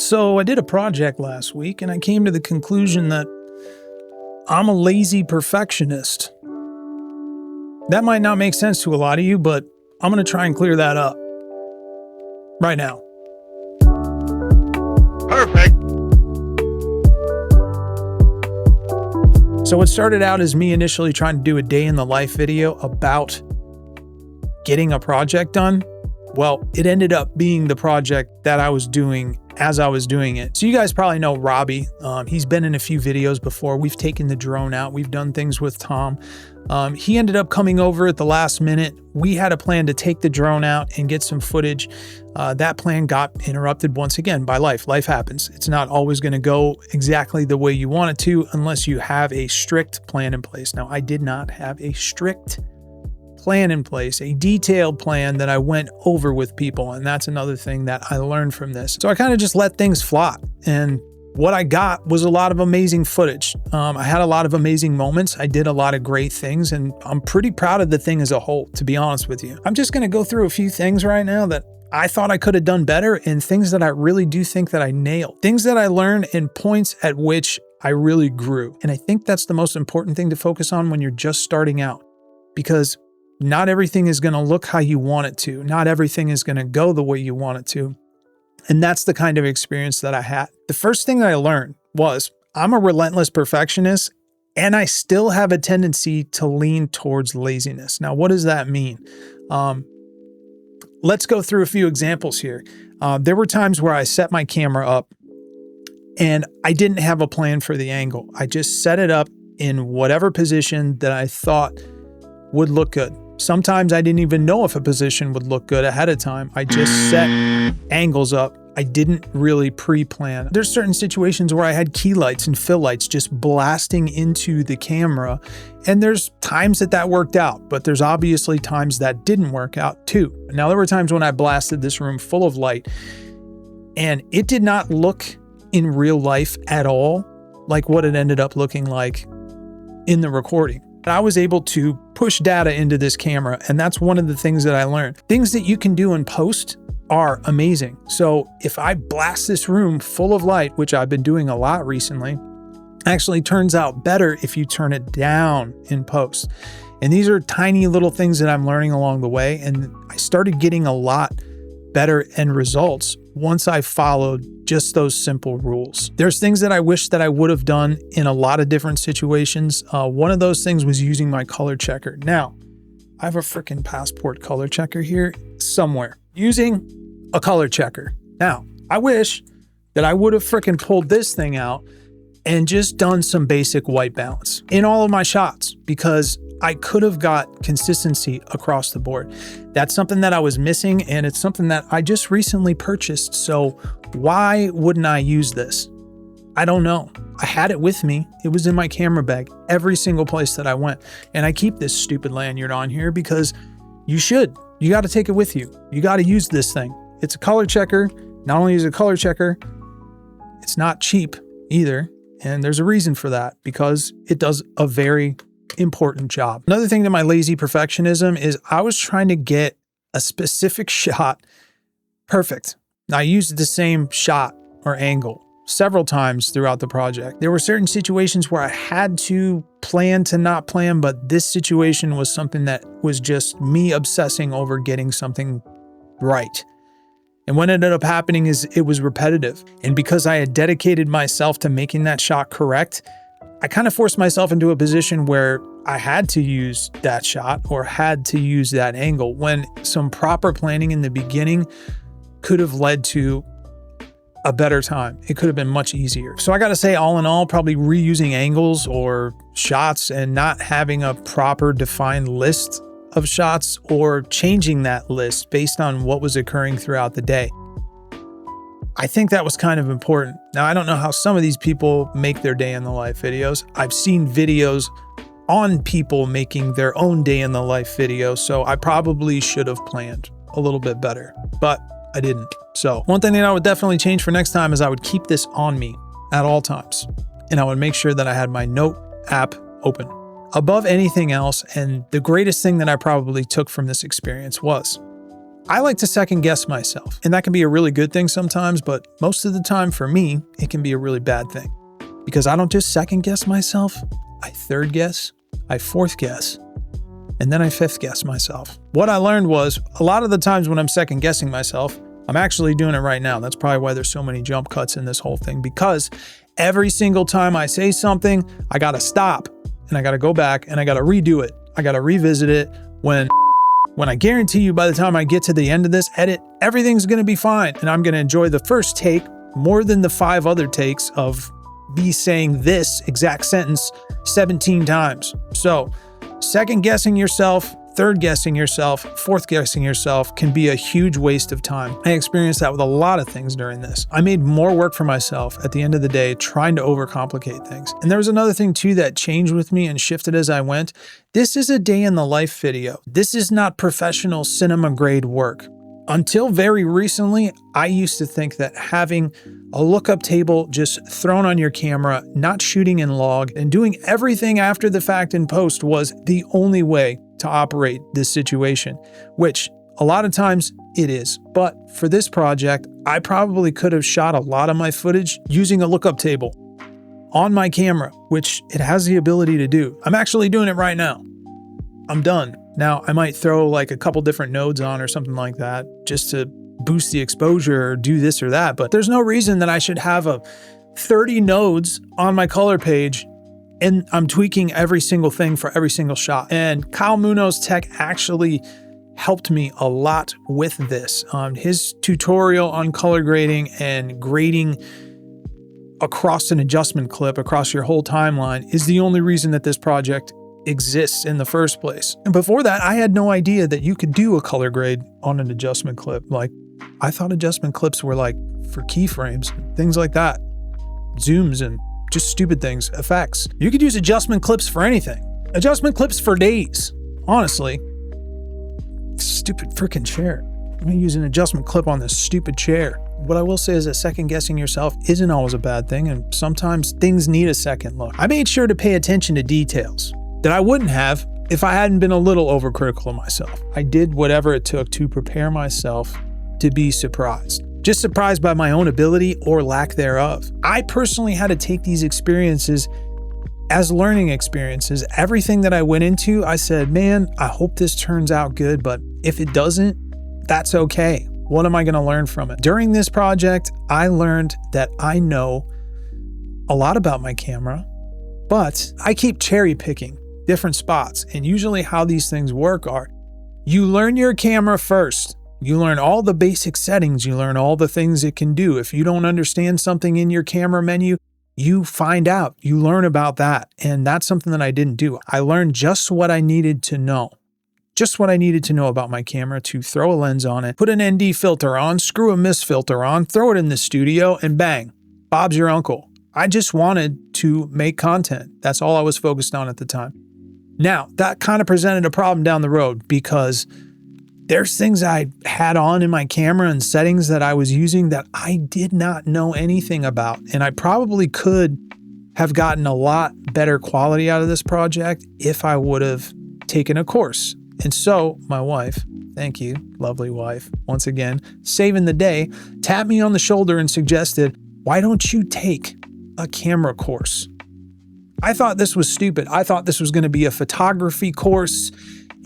So I did a project last week and I came to the conclusion that I'm a lazy perfectionist. That might not make sense to a lot of you, but I'm going to try and clear that up right now. Perfect. So it started out as me initially trying to do a day in the life video about getting a project done. Well, it ended up being the project that I was doing as I was doing it. So you guys probably know Robbie. He's been in a few videos before. We've taken the drone out. We've done things with Tom. He ended up coming over at the last minute. We had a plan to take the drone out and get some footage. That plan got interrupted once again by life. Life happens. It's not always going to go exactly the way you want it to unless you have a strict plan in place. Now, I did not have a strict plan in place, a detailed plan that I went over with people. And that's another thing that I learned from this. So I kind of just let things fly. And what I got was a lot of amazing footage. I had a lot of amazing moments. I did a lot of great things, and I'm pretty proud of the thing as a whole, to be honest with you. I'm just going to go through a few things right now that I thought I could have done better and things that I really do think that I nailed. Things that I learned and points at which I really grew. And I think that's the most important thing to focus on when you're just starting out, because not everything is going to look how you want it to. Not everything is going to go the way you want it to. And that's the kind of experience that I had. The first thing that I learned was I'm a relentless perfectionist, and I still have a tendency to lean towards laziness. Now, what does that mean? Let's go through a few examples here. There were times where I set my camera up and I didn't have a plan for the angle. I just set it up in whatever position that I thought would look good. Sometimes I didn't even know if a position would look good ahead of time. I just set angles up. I didn't really pre-plan. There's certain situations where I had key lights and fill lights just blasting into the camera. And there's times that worked out, but there's obviously times that didn't work out too. Now, there were times when I blasted this room full of light and it did not look in real life at all like what it ended up looking like in the recording. I was able to push data into this camera, and that's one of the things that I learned. Things that you can do in post are amazing. So if I blast this room full of light, which I've been doing a lot recently, actually turns out better if you turn it down in post. And these are tiny little things that I'm learning along the way, and I started getting a lot better end results once I followed just those simple rules. There's things that I wish that I would have done in a lot of different situations. One of those things was using my color checker. Now, I have a freaking passport color checker here somewhere, using a color checker. Now, I wish that I would have freaking pulled this thing out and just done some basic white balance in all of my shots, because I could have got consistency across the board. That's something that I was missing, and it's something that I just recently purchased. So why wouldn't I use this? I don't know. I had it with me. It was in my camera bag every single place that I went. And I keep this stupid lanyard on here because you should. You got to take it with you. You got to use this thing. It's a color checker. Not only is it a color checker, it's not cheap either. And there's a reason for that, because it does a very important job. Another thing to my lazy perfectionism is I was trying to get a specific shot perfect. I used the same shot or angle several times throughout the project. There were certain situations where I had to plan to not plan, but this situation was something that was just me obsessing over getting something right. And what ended up happening is it was repetitive. And because I had dedicated myself to making that shot correct, I kind of forced myself into a position where I had to use that shot or had to use that angle, when some proper planning in the beginning could have led to a better time. It could have been much easier. So I got to say, all in all, probably reusing angles or shots and not having a proper defined list of shots, or changing that list based on what was occurring throughout the day. I think that was kind of important. Now, I don't know how some of these people make their day in the life videos. I've seen videos on people making their own day in the life video, so I probably should have planned a little bit better, but I didn't. So one thing that I would definitely change for next time is I would keep this on me at all times, and I would make sure that I had my note app open. Above anything else, and the greatest thing that I probably took from this experience was I like to second guess myself, and that can be a really good thing sometimes, but most of the time for me, it can be a really bad thing because I don't just second guess myself. I third guess, I fourth guess, and then I fifth guess myself. What I learned was a lot of the times when I'm second guessing myself, I'm actually doing it right now. That's probably why there's so many jump cuts in this whole thing, because every single time I say something, I gotta stop and I gotta go back and I gotta redo it. I gotta revisit it when I guarantee you by the time I get to the end of this edit, everything's gonna be fine. And I'm gonna enjoy the first take more than the 5 other takes of me saying this exact sentence 17 times. So second guessing yourself, third guessing yourself, fourth guessing yourself can be a huge waste of time. I experienced that with a lot of things during this. I made more work for myself at the end of the day trying to overcomplicate things. And there was another thing too that changed with me and shifted as I went. This is a day in the life video. This is not professional cinema grade work. Until very recently, I used to think that having a lookup table just thrown on your camera, not shooting in log, and doing everything after the fact in post was the only way to operate this situation, which a lot of times it is. But for this project, I probably could have shot a lot of my footage using a lookup table on my camera, which it has the ability to do. I'm actually doing it right now. I'm done. Now, I might throw like a couple different nodes on or something like that just to boost the exposure or do this or that, but there's no reason that I should have a 30 nodes on my color page and I'm tweaking every single thing for every single shot. And Kyle Munoz Tech actually helped me a lot with this. His tutorial on color grading and grading across an adjustment clip across your whole timeline is the only reason that this project exists in the first place. And before that, I had no idea that you could do a color grade on an adjustment clip. Like, I thought adjustment clips were like for keyframes, things like that, zooms and just stupid things, effects. You could use adjustment clips for anything. Adjustment clips for days, honestly. Stupid freaking chair. I'm gonna use an adjustment clip on this stupid chair. What I will say is that second guessing yourself isn't always a bad thing, and sometimes things need a second look. I made sure to pay attention to details that I wouldn't have if I hadn't been a little overcritical of myself. I did whatever it took to prepare myself to be surprised. Just surprised by my own ability or lack thereof. I personally had to take these experiences as learning experiences. Everything that I went into, I said, man, I hope this turns out good, but if it doesn't, that's okay. What am I gonna learn from it? During this project, I learned that I know a lot about my camera, but I keep cherry picking different spots. And usually how these things work are, you learn your camera first. You learn all the basic settings. You learn all the things it can do. If you don't understand something in your camera menu, you find out, you learn about that. And that's something that I didn't do. I learned just what I needed to know. Just what I needed to know about my camera to throw a lens on it, put an ND filter on, screw a mist filter on, throw it in the studio, and bang, Bob's your uncle. I just wanted to make content. That's all I was focused on at the time. Now, that kind of presented a problem down the road because there's things I had on in my camera and settings that I was using that I did not know anything about. And I probably could have gotten a lot better quality out of this project if I would have taken a course. And so my wife, thank you, lovely wife, once again, saving the day, tapped me on the shoulder and suggested, why don't you take a camera course? I thought this was stupid. I thought this was going to be a photography course,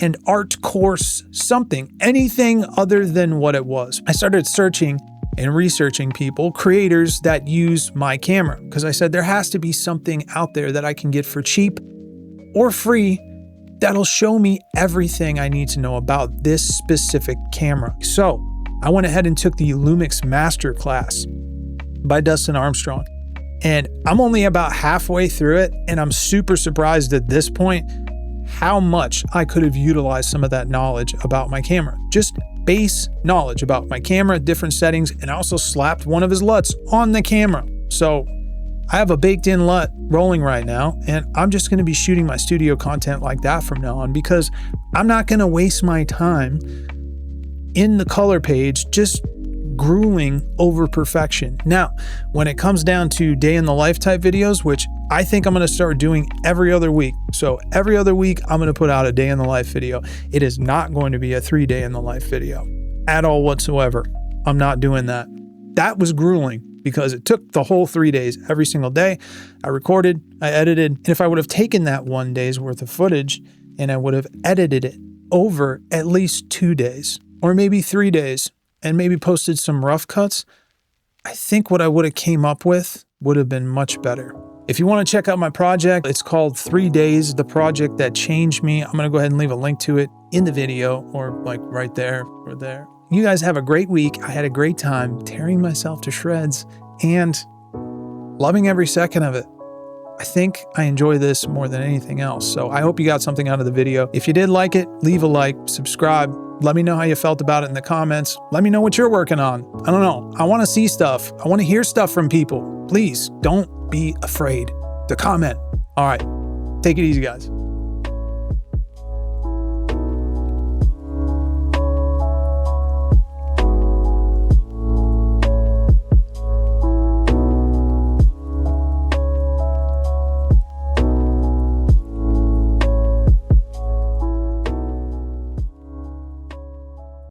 an art course, something, anything other than what it was. I started searching and researching people, creators that use my camera, because I said there has to be something out there that I can get for cheap or free that'll show me everything I need to know about this specific camera. So I went ahead and took the Lumix Master Class by Dustin Armstrong. And I'm only about halfway through it, and I'm super surprised at this point how much I could have utilized some of that knowledge about my camera. Just base knowledge about my camera, different settings, and I also slapped one of his LUTs on the camera. So I have a baked in LUT rolling right now, and I'm just gonna be shooting my studio content like that from now on because I'm not gonna waste my time in the color page just grueling over perfection. Now, when it comes down to day in the life type videos, which I think I'm going to start doing every other week. So every other week, I'm going to put out a day in the life video. It is not going to be a 3-day in the life video. at all whatsoever. I'm not doing that. That was grueling because it took the whole 3 days. Every single day I recorded, I edited. And if I would have taken that 1 day's worth of footage and I would have edited it over at least 2 days or maybe 3 days and maybe posted some rough cuts, I think what I would have came up with would have been much better. If you want to check out my project, it's called 3 Days, the project that changed me. I'm going to go ahead and leave a link to it in the video or like right there or there. You guys have a great week. I had a great time tearing myself to shreds and loving every second of it. I think I enjoy this more than anything else. So I hope you got something out of the video. If you did like it, leave a like, subscribe. Let me know how you felt about it in the comments. Let me know what you're working on. I don't know. I want to see stuff. I want to hear stuff from people. Please don't be afraid to comment. All right. Take it easy, guys.